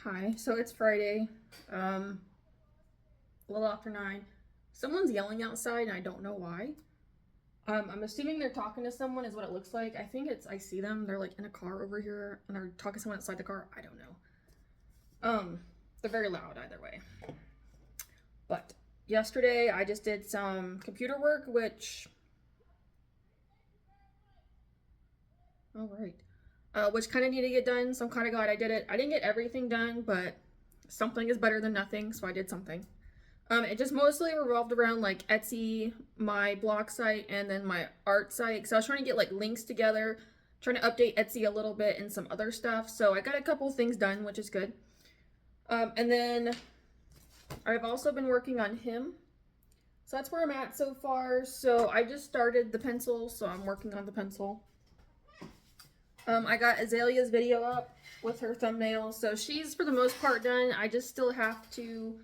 Hi, so it's Friday, a little after 9. Someone's yelling outside and I don't know why. I'm assuming they're talking to someone is what it looks like. I see them, they're like in a car over here and they're talking to someone outside the car. I don't know. They're very loud either way. But yesterday I just did some computer work, which kind of needed to get done, so I'm kind of glad I did it. I didn't get everything done, but something is better than nothing, so I did something. It just mostly revolved around like Etsy, my blog site, and then my art site. So I was trying to get like links together, trying to update Etsy a little bit and some other stuff. So I got a couple things done, which is good. And then I've also been working on him. So that's where I'm at so far. So I just started the pencil, so I'm working on the pencil. I got Azalea's video up with her thumbnail, so she's for the most part done. I just still have to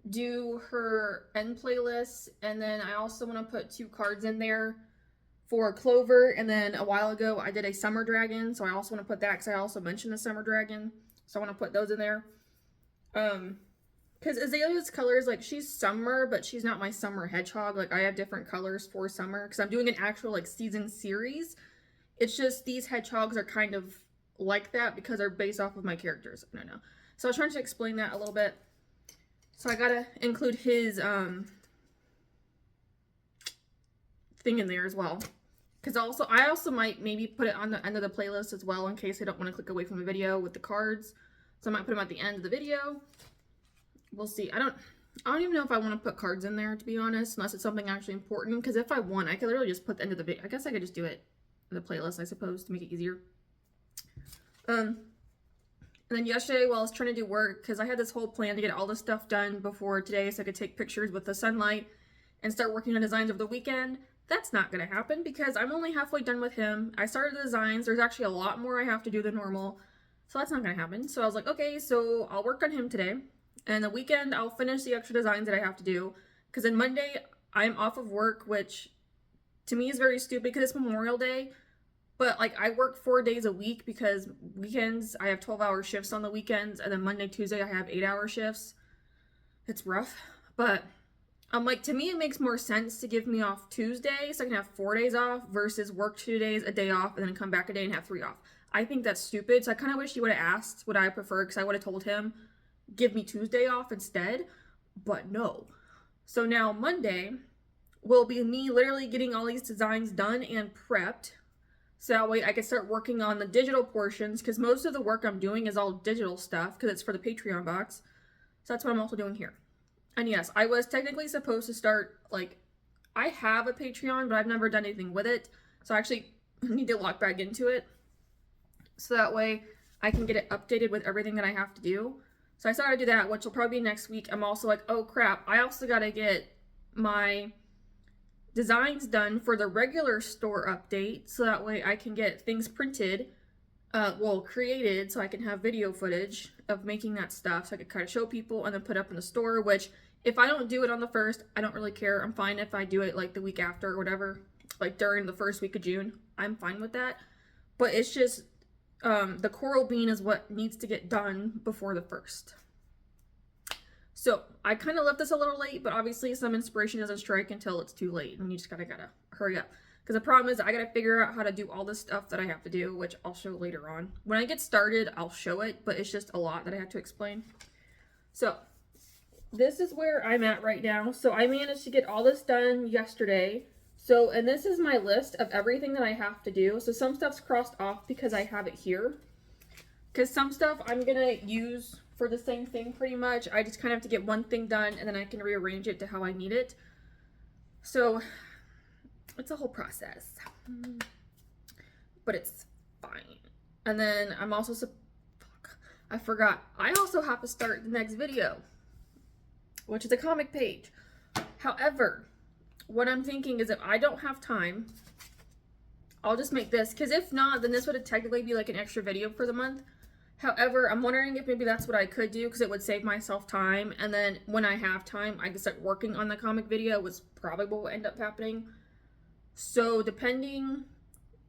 do her end playlist, and then I also want to put 2 cards in there for Clover, and then a while ago I did a summer dragon, so I also want to put that because I also mentioned the summer dragon, so I want to put those in there. Because Azalea's colors, like, she's summer, but she's not my summer hedgehog. Like, I have different colors for summer because I'm doing an actual like season series. It's just these hedgehogs are kind of like that because they're based off of my characters. I don't know. So I was trying to explain that a little bit. So I gotta include his thing in there as well. Because I also might maybe put it on the end of the playlist as well in case I don't want to click away from the video with the cards. So I might put them at the end of the video. We'll see. I don't even know if I want to put cards in there, to be honest, unless it's something actually important. Because if I want, I could literally just put the end of the video. I guess I could just do it in the playlist, I suppose, to make it easier. And then yesterday, while I was trying to do work, because I had this whole plan to get all this stuff done before today so I could take pictures with the sunlight and start working on designs over the weekend. That's not going to happen because I'm only halfway done with him. I started the designs. There's actually a lot more I have to do than normal. So that's not going to happen. So I was like, okay, so I'll work on him today. And the weekend, I'll finish the extra designs that I have to do. Because then Monday, I'm off of work, which to me is very stupid because it's Memorial Day. But, like, I work 4 days a week because weekends, I have 12-hour shifts on the weekends. And then Monday, Tuesday, I have 8-hour shifts. It's rough. But, like, to me, it makes more sense to give me off Tuesday so I can have 4 days off versus work 2 days, a day off, and then come back a day and have 3 off. I think that's stupid. So I kind of wish he would have asked what I prefer because I would have told him, give me Tuesday off instead. But no. So now Monday will be me literally getting all these designs done and prepped. So that way I can start working on the digital portions because most of the work I'm doing is all digital stuff because it's for the Patreon box. So that's what I'm also doing here. And yes, I was technically supposed to start, like, I have a Patreon, but I've never done anything with it. So I actually need to log back into it. So that way I can get it updated with everything that I have to do. So I started to do that, which will probably be next week. I'm also like, oh crap, I also got to get my designs done for the regular store update so that way I can get things printed, created, so I can have video footage of making that stuff so I could kind of show people and then put up in the store, which if I don't do it on the 1st, I don't really care. I'm fine if I do it like the week after or whatever, like during the first week of June. I'm fine with that. But it's just the coral bean is what needs to get done before the 1st. So I kind of left this a little late, but obviously some inspiration doesn't strike until it's too late, and you just gotta hurry up. Because the problem is I gotta figure out how to do all this stuff that I have to do, which I'll show later on. When I get started, I'll show it, but it's just a lot that I have to explain. So this is where I'm at right now. So I managed to get all this done yesterday. So, and this is my list of everything that I have to do. So some stuff's crossed off because I have it here. Because some stuff I'm gonna use for the same thing pretty much. I just kind of have to get one thing done and then I can rearrange it to how I need it. So it's a whole process, but it's fine. And then I'm also, I forgot, I also have to start the next video, which is a comic page. However, what I'm thinking is if I don't have time, I'll just make this, because if not, then this would technically be like an extra video for the month. However, I'm wondering if maybe that's what I could do because it would save myself time. And then when I have time, I can start working on the comic video, was probably what will end up happening. So depending,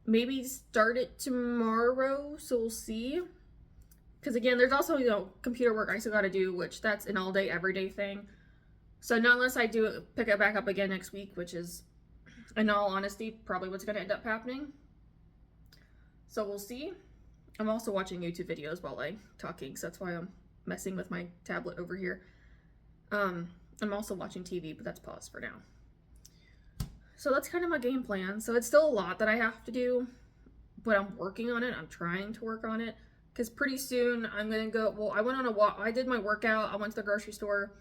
maybe start it tomorrow. So we'll see. Because again, there's also, you know, computer work I still got to do, which that's an all day, everyday thing. So not unless I do pick it back up again next week, which is, in all honesty, probably what's going to end up happening. So we'll see. I'm also watching YouTube videos while I'm talking, so that's why I'm messing with my tablet over here. I'm also watching TV, but that's paused for now. So that's kind of my game plan. So it's still a lot that I have to do, but I'm working on it. I'm trying to work on it. Because pretty soon I'm going to go, well, I went on a walk. I did my workout. I went to the grocery store.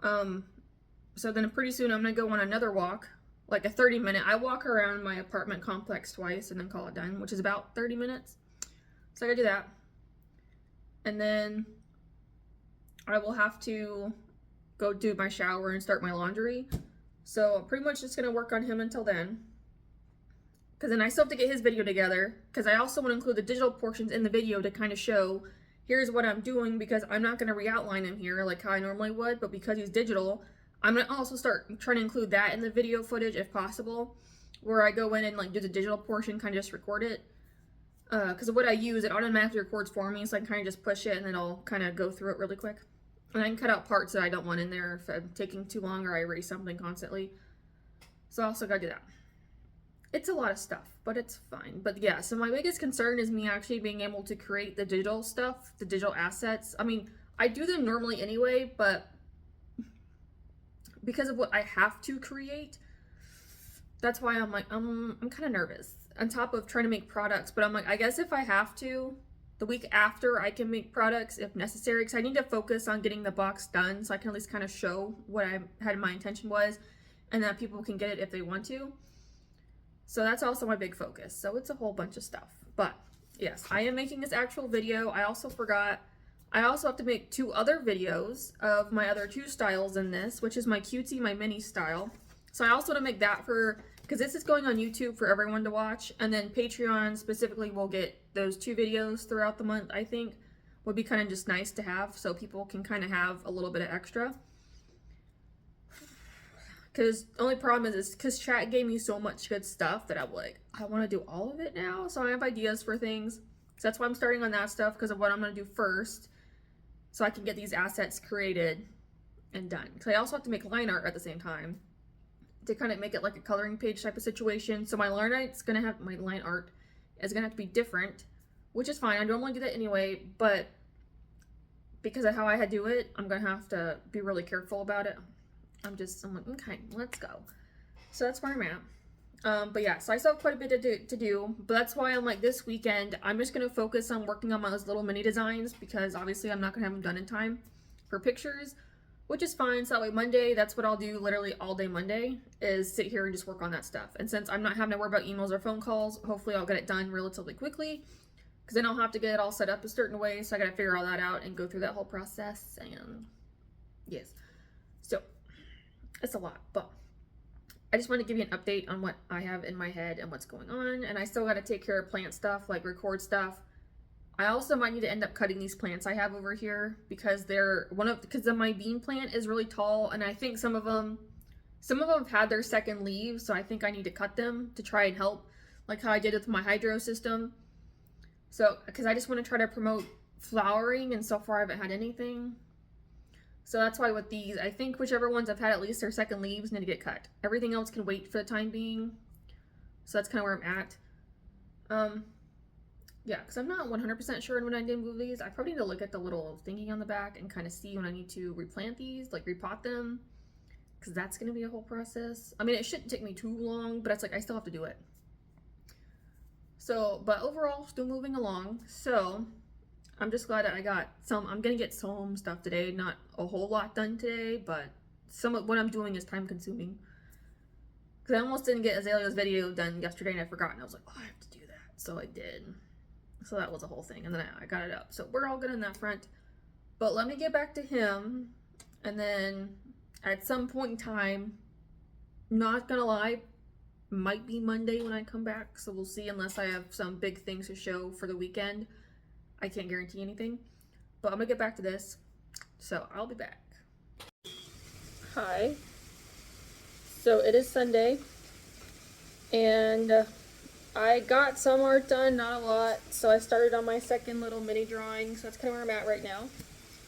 So then pretty soon I'm going to go on another walk, like a 30-minute. I walk around my apartment complex twice and then call it done, which is about 30 minutes. So I got to do that. And then I will have to go do my shower and start my laundry. So I'm pretty much just going to work on him until then. Because then I still have to get his video together, because I also want to include the digital portions in the video to kind of show, here's what I'm doing, because I'm not going to re-outline him here like how I normally would, but because he's digital, I'm going to also start trying to include that in the video footage if possible, where I go in and like do the digital portion, kind of just record it. Because of what I use, it automatically records for me, so I can kind of just push it and then I'll kind of go through it really quick. And I can cut out parts that I don't want in there if I'm taking too long or I erase something constantly. So I also got to do that. It's a lot of stuff, but it's fine. But yeah, so my biggest concern is me actually being able to create the digital stuff, the digital assets. I mean, I do them normally anyway, but because of what I have to create, that's why I'm like, I'm kind of nervous. On top of trying to make products, but I'm like, I guess if I have to, the week after I can make products if necessary, because I need to focus on getting the box done so I can at least kind of show what I had my intention was, and that people can get it if they want to. So that's also my big focus. So it's a whole bunch of stuff. But yes, I am making this actual video. I also forgot, I also have to make 2 other videos of my other 2 styles in this, which is my cutie, my mini style. So I also want to make that for, because this is going on YouTube for everyone to watch. And then Patreon specifically will get those 2 videos throughout the month, I think. Would be kind of just nice to have so people can kind of have a little bit of extra. Because the only problem is because chat gave me so much good stuff that I'm like, I want to do all of it now. So I have ideas for things. So that's why I'm starting on that stuff, because of what I'm going to do first. So I can get these assets created and done. Because I also have to make line art at the same time to kind of make it like a coloring page type of situation. So my line art is going to have to be different, which is fine. I normally do that anyway, but because of how I had to do it, I'm going to have to be really careful about it. I'm like, okay, let's go. So that's where I'm at. But yeah, so I still have quite a bit to do, but that's why I'm like, this weekend, I'm just going to focus on working on those little mini designs, because obviously I'm not going to have them done in time for pictures, which is fine. So that way Monday, that's what I'll do literally all day Monday, is sit here and just work on that stuff. And since I'm not having to worry about emails or phone calls, hopefully I'll get it done relatively quickly, because then I'll have to get it all set up a certain way. So I got to figure all that out and go through that whole process. And yes, so it's a lot, but I just want to give you an update on what I have in my head and what's going on. And I still got to take care of plant stuff, like record stuff. I also might need to end up cutting these plants I have over here, because because my bean plant is really tall, and I think some of them have had their second leaves, so I think I need to cut them to try and help, like how I did with my hydro system. So, because I just want to try to promote flowering, and so far I haven't had anything. So that's why with these, I think whichever ones have had at least their second leaves need to get cut. Everything else can wait for the time being. So that's kind of where I'm at. Yeah, because I'm not 100% sure when I did move these. I probably need to look at the little thingy on the back and kind of see when I need to replant these, like repot them. Because that's going to be a whole process. I mean, it shouldn't take me too long, but it's like I still have to do it. So, but overall, still moving along. So, I'm just glad that I'm going to get some stuff today. Not a whole lot done today, but some of what I'm doing is time consuming. Because I almost didn't get Azalea's video done yesterday and I forgot. And I was like, oh, I have to do that. So I did. So that was a whole thing. And then I got it up. So we're all good on that front. But let me get back to him. And then at some point in time, not going to lie, might be Monday when I come back. So we'll see, unless I have some big things to show for the weekend. I can't guarantee anything, but I'm gonna get back to this, so I'll be back. Hi. So it is Sunday, and I got some art done, not a lot, so I started on my second little mini drawing, so that's kind of where I'm at right now.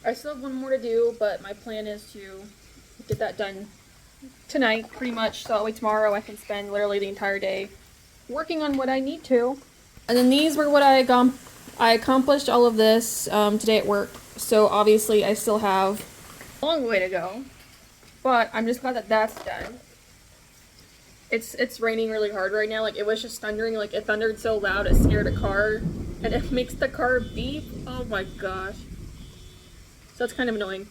I still have one more to do, but my plan is to get that done tonight, pretty much, so that way tomorrow I can spend literally the entire day working on what I need to. And then these were what I accomplished all of this today at work, so obviously I still have a long way to go, but I'm just glad that that's done. It's raining really hard right now. Like, it was just thundering. Like, it thundered so loud it scared a car, and it makes the car beep. Oh my gosh. So it's kind of annoying.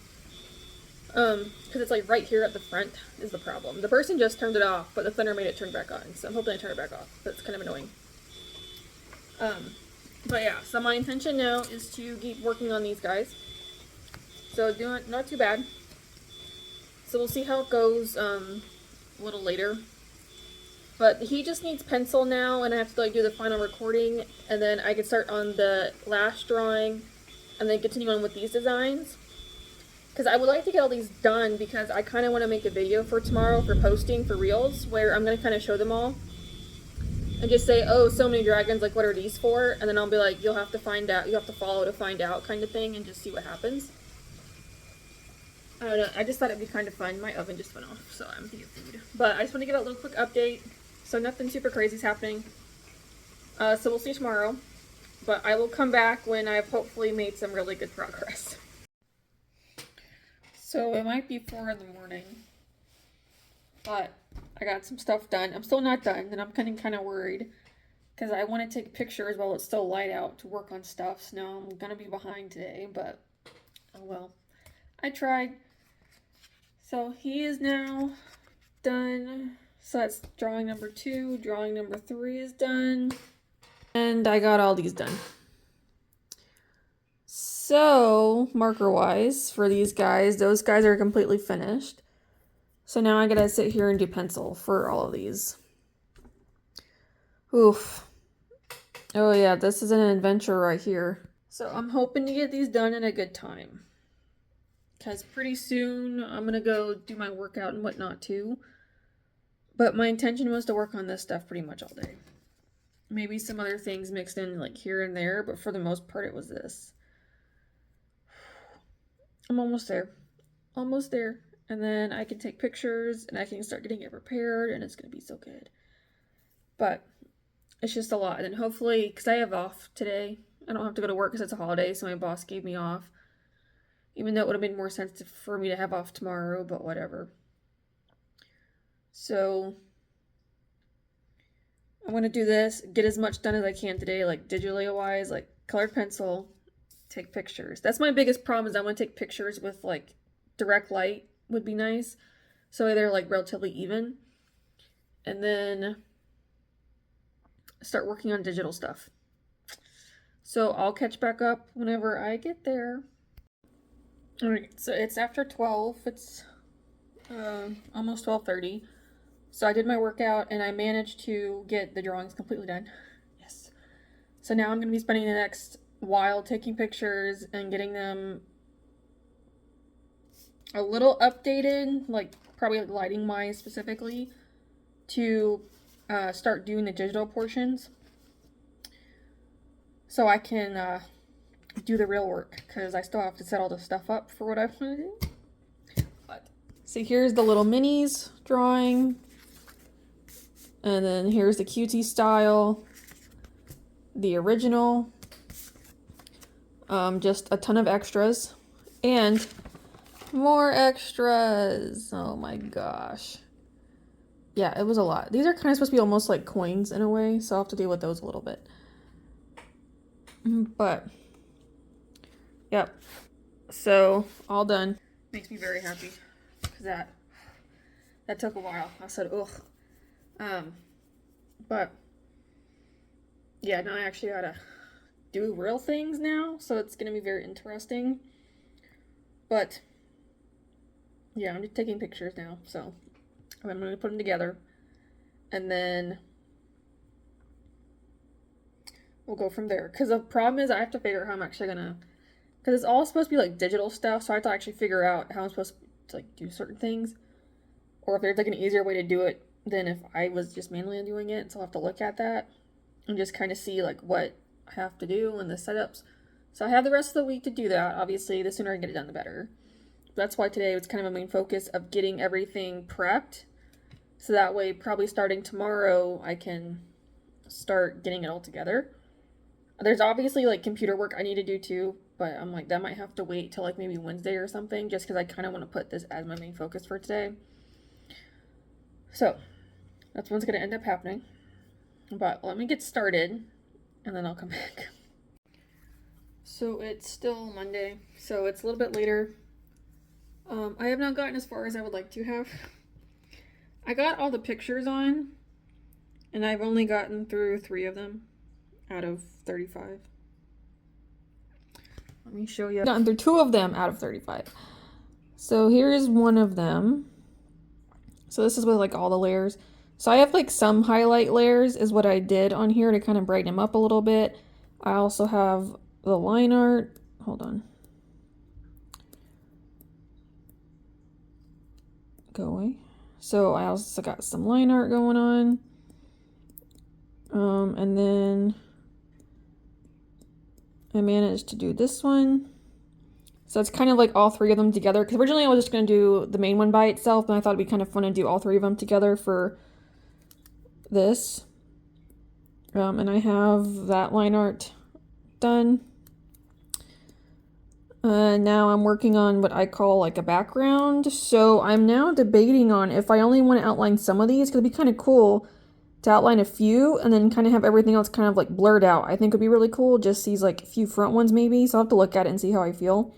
Because it's like right here at the front is the problem. The person just turned it off, but the thunder made it turn back on. So I'm hoping I turn it back off, but it's kind of annoying. But yeah, so my intention now is to keep working on these guys. So doing not too bad. So we'll see how it goes a little later. But he just needs pencil now, and I have to like do the final recording, and then I can start on the last drawing, and then continue on with these designs. Because I would like to get all these done, because I kind of want to make a video for tomorrow for posting for Reels, where I'm going to kind of show them all. And just say, oh, so many dragons, like what are these for? And then I'll be like, you'll have to find out, you have to follow to find out kind of thing, and just see what happens. I don't know, I just thought it'd be kind of fun. My oven just went off, so I'm thinking food. But I just want to give a little quick update. So nothing super crazy is happening. So we'll see tomorrow. But I will come back when I've hopefully made some really good progress. So it might be 4 in the morning. But I got some stuff done. I'm still not done, and I'm kind of worried. Because I want to take pictures while it's still light out to work on stuff. So now I'm going to be behind today, but oh well. I tried. So he is now done. So that's drawing number 2. Drawing number 3 is done. And I got all these done. So, marker-wise, for these guys, those guys are completely finished. So now I gotta sit here and do pencil for all of these. Oof. Oh yeah, this is an adventure right here. So I'm hoping to get these done in a good time. Because pretty soon I'm gonna go do my workout and whatnot too. But my intention was to work on this stuff pretty much all day. Maybe some other things mixed in like here and there, but for the most part it was this. I'm almost there. Almost there. And then I can take pictures and I can start getting it prepared and it's going to be so good. But it's just a lot. And then hopefully, because I have off today, I don't have to go to work because it's a holiday, so my boss gave me off. Even though it would have made more sense for me to have off tomorrow, but whatever. So I'm going to do this, get as much done as I can today, like digitally wise, like colored pencil, take pictures. That's my biggest problem, is I want to take pictures with like direct light would be nice. So they're like relatively even. And then start working on digital stuff. So I'll catch back up whenever I get there. Alright, so it's after 12. It's almost 12:30. So I did my workout and I managed to get the drawings completely done. Yes. So now I'm going to be spending the next while taking pictures and getting them a little updated, like probably lighting wise specifically, to start doing the digital portions. So I can do the real work, because I still have to set all the stuff up for what I want to do. But so here's the little minis drawing. And then here's the QT style, the original, just a ton of extras, and more extras. Oh my gosh. Yeah, it was a lot. These are kind of supposed to be almost like coins in a way, so I'll have to deal with those a little bit. But, yep. So, all done. Makes me very happy, because that took a while. I said, ugh. But yeah, now I actually gotta do real things now, so it's gonna be very interesting. But yeah, I'm just taking pictures now, so I'm gonna put them together, and then we'll go from there. Because the problem is I have to figure out how I'm actually gonna, because it's all supposed to be like digital stuff, so I have to actually figure out how I'm supposed to like do certain things, or if there's like an easier way to do it than if I was just manually doing it, so I'll have to look at that. and just kind of see like what I have to do and the setups. So I have the rest of the week to do that. Obviously, the sooner I get it done, the better. That's why today was kind of a main focus of getting everything prepped. So that way, probably starting tomorrow, I can start getting it all together. There's obviously like computer work I need to do too, but I'm like, that might have to wait till like maybe Wednesday or something, just because I kind of want to put this as my main focus for today. So that's what's going to end up happening. But let me get started and then I'll come back. So it's still Monday, so it's a little bit later. I have not gotten as far as I would like to have. I got all the pictures on, and I've only gotten through 3 of them out of 35. Let me show you. I've gotten through 2 of them out of 35. So here's one of them. So this is with like all the layers. So I have like some highlight layers is what I did on here to kind of brighten them up a little bit. I also have the line art. Hold on. Go away. So I also got some line art going on. And then I managed to do this one. So it's kind of like all 3 of them together. Because originally I was just going to do the main one by itself. And I thought it'd be kind of fun to do all 3 of them together for this. And I have that line art done. Now I'm working on what I call like a background. So I'm now debating on if I only want to outline some of these, because it'd be kind of cool to outline a few and then kind of have everything else kind of like blurred out. I think would be really cool, just these like few front ones maybe. So I'll have to look at it and see how I feel.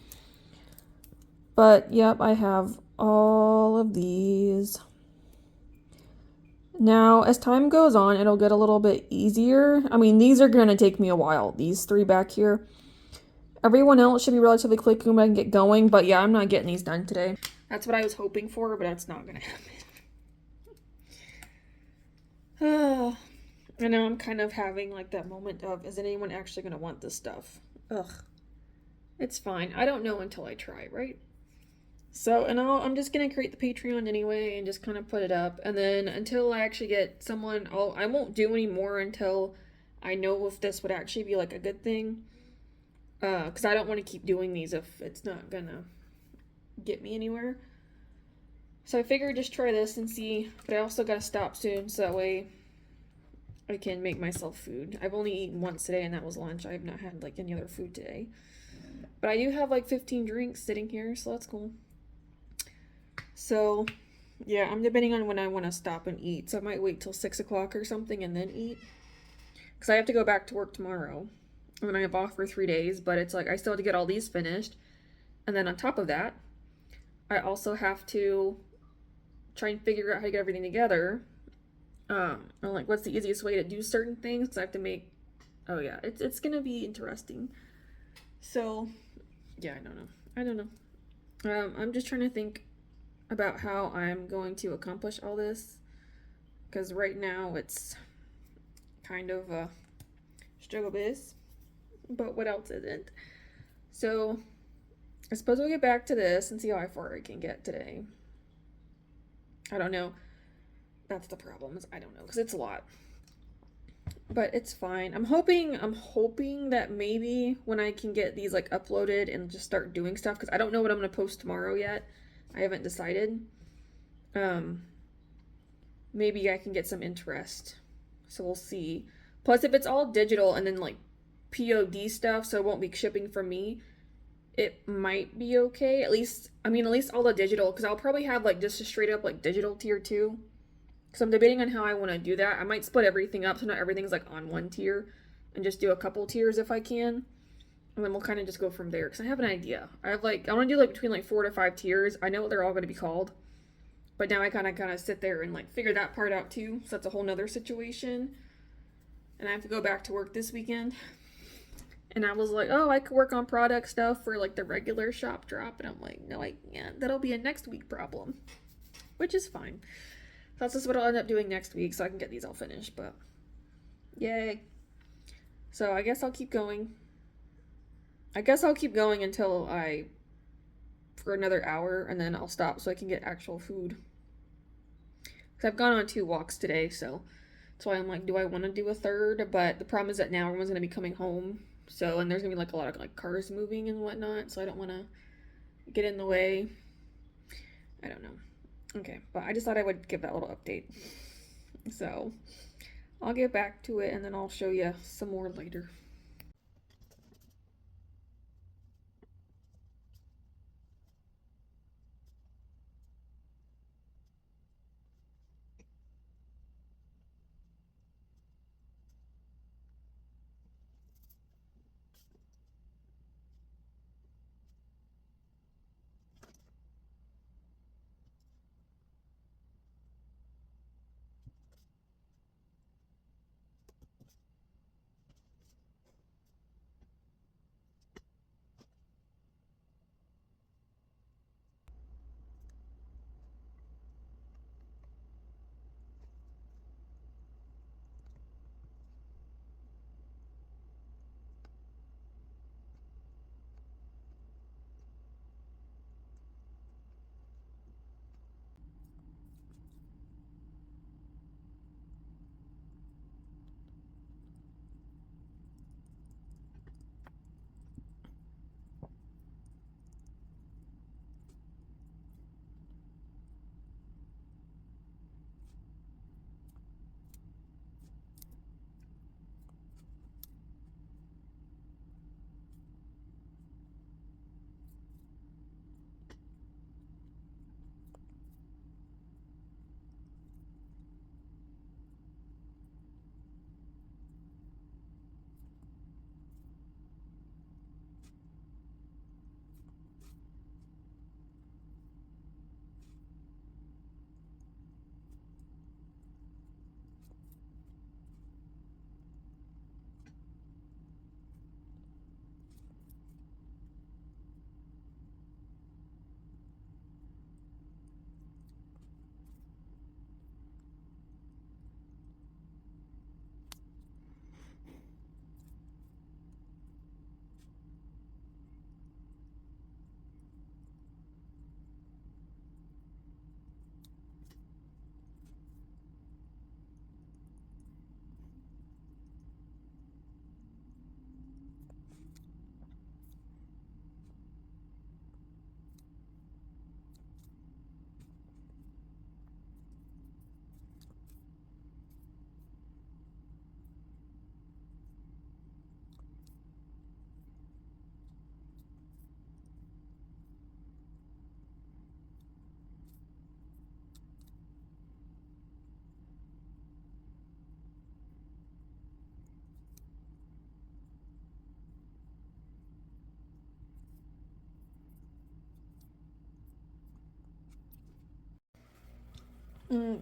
But yep, I have all of these. Now, as time goes on, it'll get a little bit easier. I mean, these are going to take me a while, these 3 back here. Everyone else should be relatively quick when I can get going, but yeah, I'm not getting these done today. That's what I was hoping for, but that's not going to happen. I know I'm kind of having like that moment of, is anyone actually going to want this stuff? Ugh. It's fine. I don't know until I try, right? So, and I'm just going to create the Patreon anyway and just kind of put it up. And then until I actually get someone, I won't do any more until I know if this would actually be like a good thing. Because I don't want to keep doing these if it's not gonna get me anywhere. So I figured just try this and see, but I also gotta stop soon so that way I can make myself food. I've only eaten once today and that was lunch. I have not had like any other food today. But I do have like 15 drinks sitting here, so that's cool. So yeah, I'm debating on when I want to stop and eat. So I might wait till 6 o'clock or something and then eat. Because I have to go back to work tomorrow. And then I have off for 3 days, but it's like I still have to get all these finished. And then on top of that, I also have to try and figure out how to get everything together. And like what's the easiest way to do certain things, because I have to make, oh yeah, it's gonna be interesting. So yeah, I don't know. I'm just trying to think about how I'm going to accomplish all this, because right now it's kind of a struggle biz. But what else isn't? So I suppose we'll get back to this and see how far I can get today. I don't know. That's the problem, is I don't know, because it's a lot. But it's fine. I'm hoping that maybe when I can get these like uploaded and just start doing stuff, because I don't know what I'm going to post tomorrow yet. I haven't decided. Maybe I can get some interest. So we'll see. Plus, if it's all digital and then like POD stuff, so it won't be shipping from me, it might be okay. At least all the digital, because I'll probably have like just a straight up like digital tier 2. So I'm debating on how I want to do that. I might split everything up so not everything's like on one tier and just do a couple tiers if I can. And then we'll kind of just go from there, because I have an idea. I want to do like between like 4 to 5 tiers. I know what they're all going to be called. But now I kind of sit there and like figure that part out too. So that's a whole nother situation. And I have to go back to work this weekend. And I was like, oh, I could work on product stuff for like the regular shop drop. And I'm like, no, I can't. That'll be a next week problem. Which is fine. That's just what I'll end up doing next week, so I can get these all finished. But yay. So I guess I'll keep going. Until for another hour, and then I'll stop so I can get actual food. Because I've gone on 2 walks today, so So I'm like, do I want to do a third? But the problem is that now everyone's gonna be coming home, so and there's gonna be like a lot of like cars moving and whatnot. So I don't want to get in the way. I don't know. Okay, but I just thought I would give that little update. So I'll get back to it and then I'll show you some more later.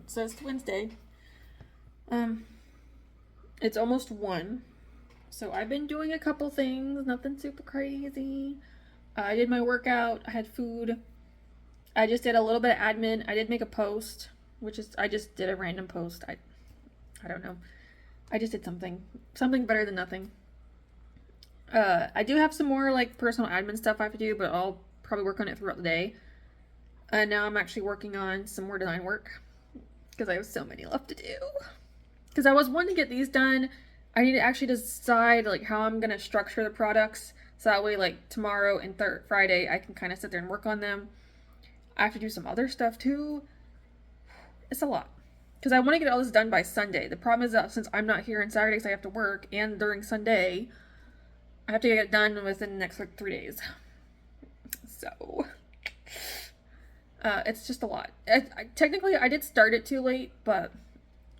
So it's Wednesday. Um, it's almost 1. So I've been doing a couple things, nothing super crazy. I did my workout, I had food. I just did a little bit of admin. I did make a post, which is I just did a random post. I don't know. I just did something better than nothing. I do have some more like personal admin stuff I have to do, but I'll probably work on it throughout the day. And now I'm actually working on some more design work because I have so many left to do. Because I was wanting to get these done. I need to actually decide like how I'm gonna structure the products so that way like tomorrow and Friday I can kind of sit there and work on them. I have to do some other stuff too. It's a lot. Because I want to get all this done by Sunday. The problem is that since I'm not here on Saturdays, I have to work, and during Sunday, I have to get it done within the next like 3 days. So, it's just a lot. Technically, I did start it too late, but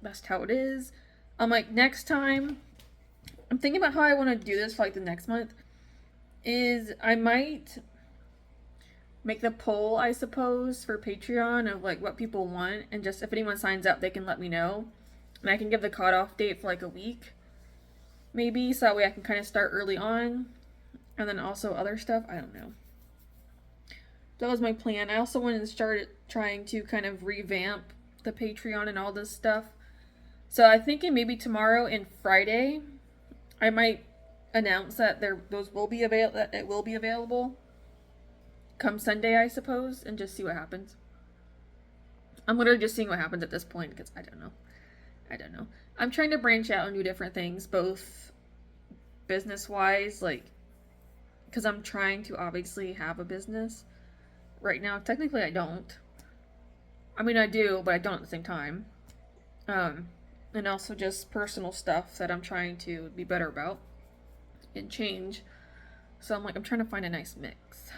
that's how it is. I'm like, next time, I'm thinking about how I want to do this for like the next month. Is I might make the poll, I suppose, for Patreon of like what people want, and just if anyone signs up, they can let me know, and I can give the cutoff date for like a week, maybe, so that way I can kind of start early on, and then also other stuff. I don't know. That was my plan. I also wanted to start trying to kind of revamp the Patreon and all this stuff. So I'm thinking maybe tomorrow and Friday, I might announce that those will be that it will be available come Sunday, I suppose, and just see what happens. I'm literally just seeing what happens at this point because I don't know. I don't know. I'm trying to branch out and do different things, both business-wise, like, because I'm trying to obviously have a business. Right now, technically I don't. I mean, I do, but I don't at the same time. And also just personal stuff that I'm trying to be better about and change. So I'm trying to find a nice mix.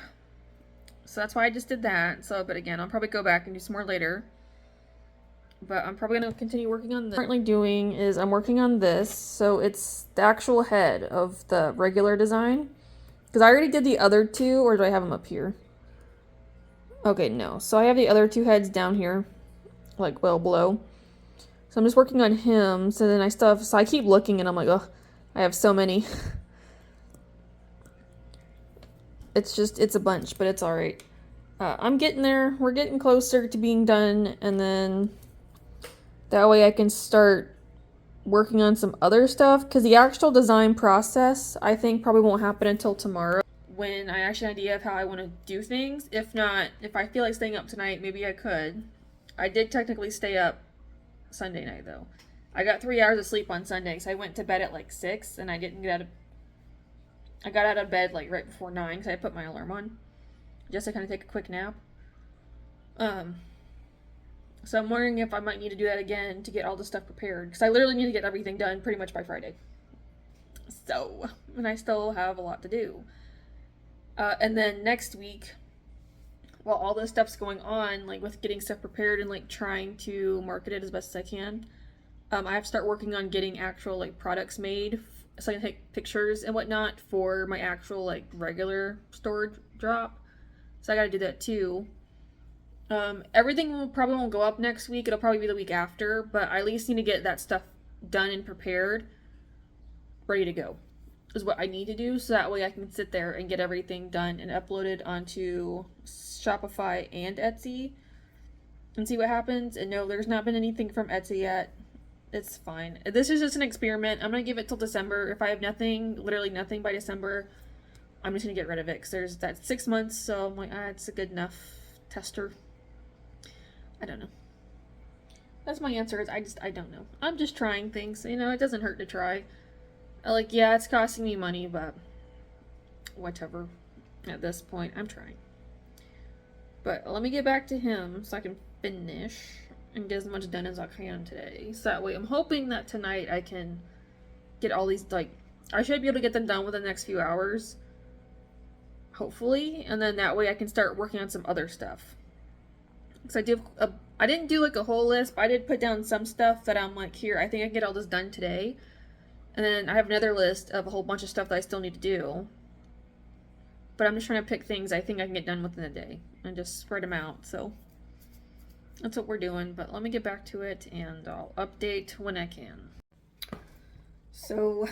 So that's why I just did that. So, but again, I'll probably go back and do some more later. But I'm probably going to continue working on this. What I'm currently doing is I'm working on this. So it's the actual head of the regular design. Because I already did the other two, or do I have them up here? Okay, no. So I have the other two heads down here, like well below. So I'm just working on him. So then so I keep looking and I'm like, oh, I have so many. It's a bunch, but it's all right. I'm getting there. We're getting closer to being done, and then that way I can start working on some other stuff, because the actual design process, I think, probably won't happen until tomorrow, when I actually have an idea of how I want to do things. If not, if I feel like staying up tonight, maybe I could. I did technically stay up Sunday night, though. I got 3 hours of sleep on Sunday, so I went to bed at like 6, and I got out of bed like right before 9, because I put my alarm on, just to kind of take a quick nap. So I'm wondering if I might need to do that again to get all the stuff prepared, because I literally need to get everything done pretty much by Friday. So, and I still have a lot to do. And then next week, while all this stuff's going on, like with getting stuff prepared and like trying to market it as best as I can, I have to start working on getting actual like products made, so I can take pictures and whatnot for my actual like regular storage drop. So I gotta do that too. Everything probably won't go up next week. It'll probably be the week after, but I at least need to get that stuff done and prepared, ready to go, is what I need to do, so that way I can sit there and get everything done and uploaded onto Shopify and Etsy and see what happens. And no, there's not been anything from Etsy yet. It's fine. This is just an experiment. I'm gonna give it till December. If I have nothing, literally nothing by December, I'm just gonna get rid of it, because that's 6 months, so I'm like, it's a good enough tester. I don't know. That's my answer. Is I don't know. I'm just trying things. You know, it doesn't hurt to try. Like, yeah, it's costing me money, but whatever. At this point, I'm trying. But let me get back to him so I can finish and get as much done as I can today. So that way, I'm hoping that tonight I can get all these, like, I should be able to get them done within the next few hours. Hopefully. And then that way I can start working on some other stuff. Because I didn't do like a whole list, but I did put down some stuff that I'm like, here, I think I can get all this done today. And then I have another list of a whole bunch of stuff that I still need to do. But I'm just trying to pick things I think I can get done within a day and just spread them out. So that's what we're doing. But let me get back to it and I'll update when I can. So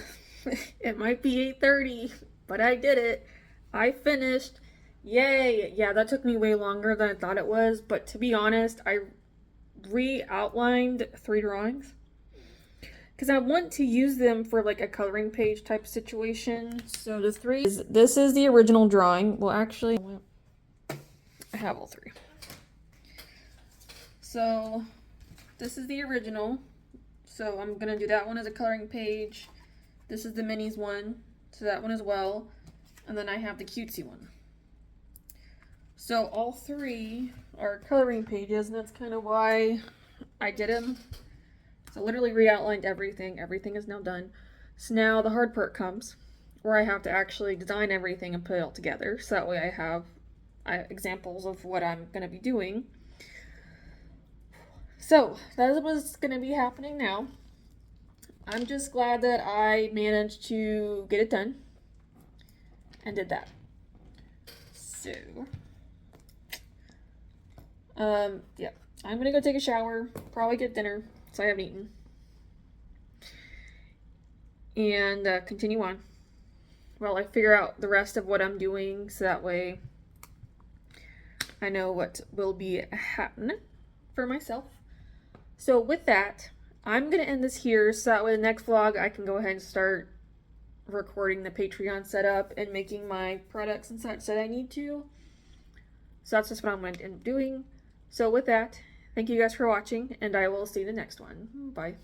it might be 8:30, but I did it. I finished. Yay! Yeah, that took me way longer than I thought it was, but to be honest, I re-outlined 3 drawings because I want to use them for like a coloring page type situation. So this is the original drawing. Well, actually, I have all 3. So this is the original. So I'm gonna do that one as a coloring page. This is the minis one, so that one as well. And then I have the cutesy one. So all 3 are coloring pages, and that's kind of why I did them. So I literally re-outlined everything. Everything is now done. So now the hard part comes, where I have to actually design everything and put it all together. So that way I have examples of what I'm going to be doing. So that is what's going to be happening now. I'm just glad that I managed to get it done and did that. So yeah, I'm gonna go take a shower, probably get dinner, so I haven't eaten, and continue on while I figure out the rest of what I'm doing, so that way I know what will be happening for myself. So with that, I'm gonna end this here, so that way the next vlog I can go ahead and start recording the Patreon setup and making my products and such that I need to. So that's just what I'm going to end up doing. So with that, thank you guys for watching, and I will see you in the next one. Bye.